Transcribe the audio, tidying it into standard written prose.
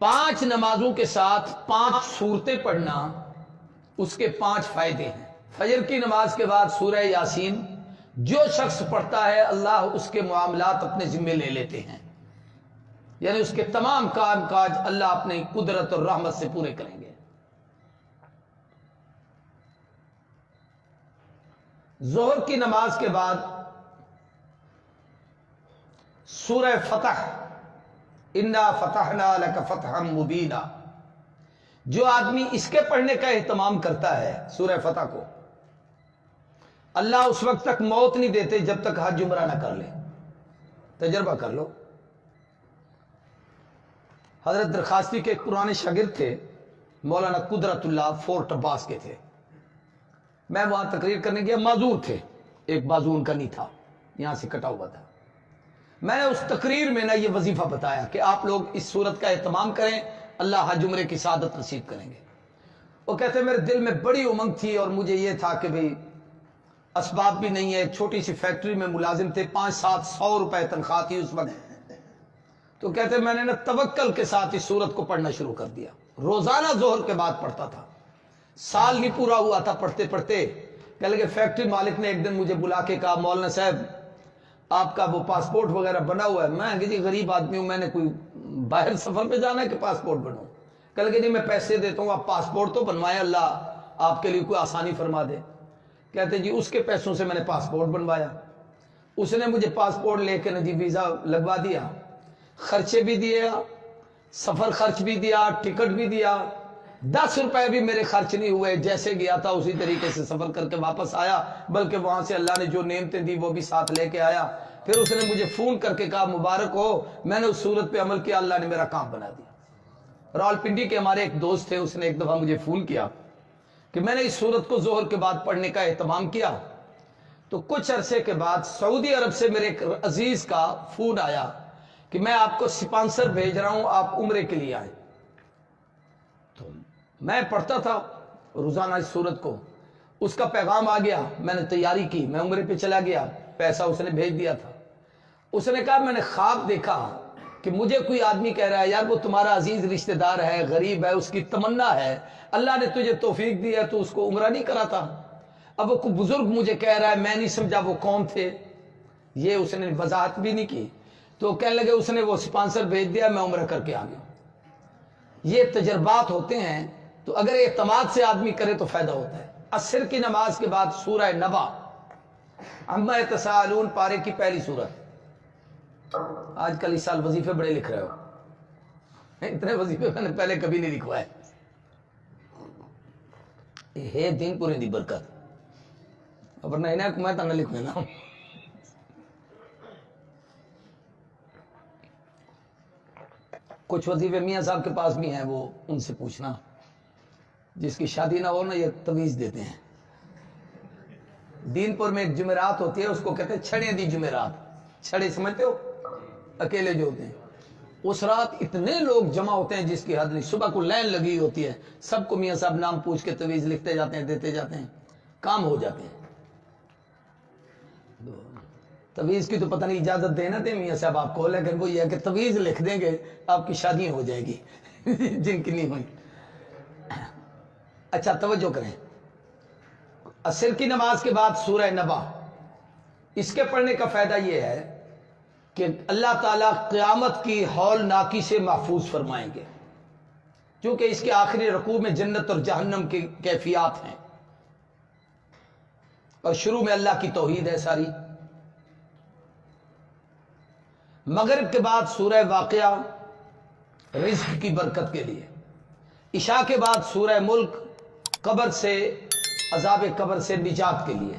5 نمازوں کے ساتھ 5 سورتیں پڑھنا، اس کے 5 فائدے ہیں۔ فجر کی نماز کے بعد سورہ یاسین جو شخص پڑھتا ہے اللہ اس کے معاملات اپنے ذمے لے لیتے ہیں، یعنی اس کے تمام کام کاج اللہ اپنی قدرت اور رحمت سے پورے کریں گے۔ ظہر کی نماز کے بعد سورہ فتح، انا فتحنا لک فتحا مبینا، جو آدمی اس کے پڑھنے کا اہتمام کرتا ہے سورہ فتح کو، اللہ اس وقت تک موت نہیں دیتے جب تک حج عمرہ نہ کر لے۔ تجربہ کر لو۔ حضرت درخاستی کے ایک پرانے شاگرد تھے، مولانا قدرت اللہ فورٹ عباس کے تھے۔ میں وہاں تقریر کرنے گیا، معذور تھے، ایک بازو ان کا نہیں تھا، یہاں سے کٹا ہوا تھا۔ میں نے اس تقریر میں یہ وظیفہ بتایا کہ آپ لوگ اس صورت کا اہتمام کریں، اللہ حج عمرے کی سعادت نصیب کریں گے۔ وہ کہتے میرے دل میں بڑی امنگ تھی اور مجھے یہ تھا کہ بھئی اسباب بھی نہیں ہے، ایک چھوٹی سی فیکٹری میں ملازم تھے، 500-700 روپے تنخواہ تھی اس وقت۔ تو کہتے میں نے توکل کے ساتھ اس سورت کو پڑھنا شروع کر دیا، روزانہ ظہر کے بعد پڑھتا تھا۔ سال نہیں پورا ہوا تھا پڑھتے پڑھتے، کہنے لگے فیکٹری مالک نے ایک دن مجھے بلا کے کہا مولانا صاحب آپ کا وہ پاسپورٹ وغیرہ بنا ہوا ہے۔ میں کہ جی غریب آدمی ہوں، میں نے کوئی باہر سفر پہ جانا ہے کہ پاسپورٹ بناؤں؟ کہنے لگے جی میں پیسے دیتا ہوں، آپ پاسپورٹ تو بنوائیں، اللہ آپ کے لیے کوئی آسانی فرما دے۔ کہتے جی اس کے پیسوں سے میں نے پاسپورٹ بنوایا، اس نے مجھے پاسپورٹ لے کے جی ویزا لگوا دیا، خرچے بھی دیے، سفر خرچ بھی دیا، ٹکٹ بھی دیا، 10 روپے بھی میرے خرچ نہیں ہوئے، جیسے گیا تھا اسی طریقے سے سفر کر کے واپس آیا، بلکہ وہاں سے اللہ نے جو نعمتیں دی وہ بھی ساتھ لے کے آیا۔ پھر اس نے مجھے فون کر کے کہا مبارک ہو، میں نے اس صورت پہ عمل کیا، اللہ نے میرا کام بنا دیا۔ راولپنڈی کے ہمارے ایک دوست تھے، اس نے ایک دفعہ مجھے فون کیا کہ میں نے اس صورت کو ظہر کے بعد پڑھنے کا اہتمام کیا، تو کچھ عرصے کے بعد سعودی عرب سے میرے ایک عزیز کا فون آیا کہ میں آپ کو سپانسر بھیج رہا ہوں، آپ عمرے کے لیے آئیں۔ تو میں پڑھتا تھا روزانہ اس صورت کو، اس کا پیغام آ گیا، میں نے تیاری کی، میں عمرے پہ چلا گیا، پیسہ اس نے بھیج دیا تھا۔ اس نے کہا میں نے خواب دیکھا کہ مجھے کوئی آدمی کہہ رہا ہے یار وہ تمہارا عزیز رشتہ دار ہے، غریب ہے، اس کی تمنا ہے، اللہ نے تجھے توفیق دی ہے تو اس کو عمرہ نہیں کراتا۔ اب وہ کوئی بزرگ مجھے کہہ رہا ہے، میں نہیں سمجھا وہ کون تھے، یہ اس نے وضاحت بھی نہیں کی۔ تو کہنے لگے اس نے وہ سپانسر بھیج دیا، میں عمرہ کر کے آ گیا۔ یہ تجربات ہوتے ہیں، تو اگر اعتماد سے آدمی کرے تو فائدہ ہوتا ہے۔ عصر کی نماز کے بعد سورہ نبا، عما یتساءلون پارے کی پہلی سورت۔ آج کل اس سال وظیفے بڑے لکھ رہے ہو، اتنے وظیفے میں نے پہلے کبھی نہیں لکھوائے۔ ہے دین پورے دی برکت، ورنہ انہیں کو میں نہ لکھوں نا۔ کچھ وظیفے میاں صاحب کے پاس بھی ہیں، وہ ان سے پوچھنا، جس کی شادی نہ ہو نا یہ تویز دیتے ہیں۔ دین پور میں ایک جمعرات ہوتی ہے، اس کو کہتے ہیں چھڑے دی جمعرات، چھڑے سمجھتے ہو اکیلے جو ہوتے ہیں۔ اس رات اتنے لوگ جمع ہوتے ہیں جس کی حد نہیں، صبح کو لائن لگی ہوتی ہے، سب کو میاں صاحب نام پوچھ کے تویز لکھتے جاتے ہیں، دیتے جاتے ہیں، کام ہو جاتے ہیں۔ تویز کی تو پتہ نہیں اجازت دینا دیں میاں صاحب آپ کو، لیکن وہ یہ ہے کہ تویز لکھ دیں گے آپ کی شادی ہو جائے گی جن کی نہیں ہوئی۔ اچھا توجہ کریں، عصر کی نماز کے بعد سورہ نبا، اس کے پڑھنے کا فائدہ یہ ہے کہ اللہ تعالیٰ قیامت کی ہولناکی سے محفوظ فرمائیں گے، کیونکہ اس کے آخری رکوع میں جنت اور جہنم کی کیفیات ہیں، اور شروع میں اللہ کی توحید ہے ساری۔ مغرب کے بعد سورہ واقعہ رزق کی برکت کے لیے، عشاء کے بعد سورہ ملک قبر سے، عذاب قبر سے نجات کے لیے۔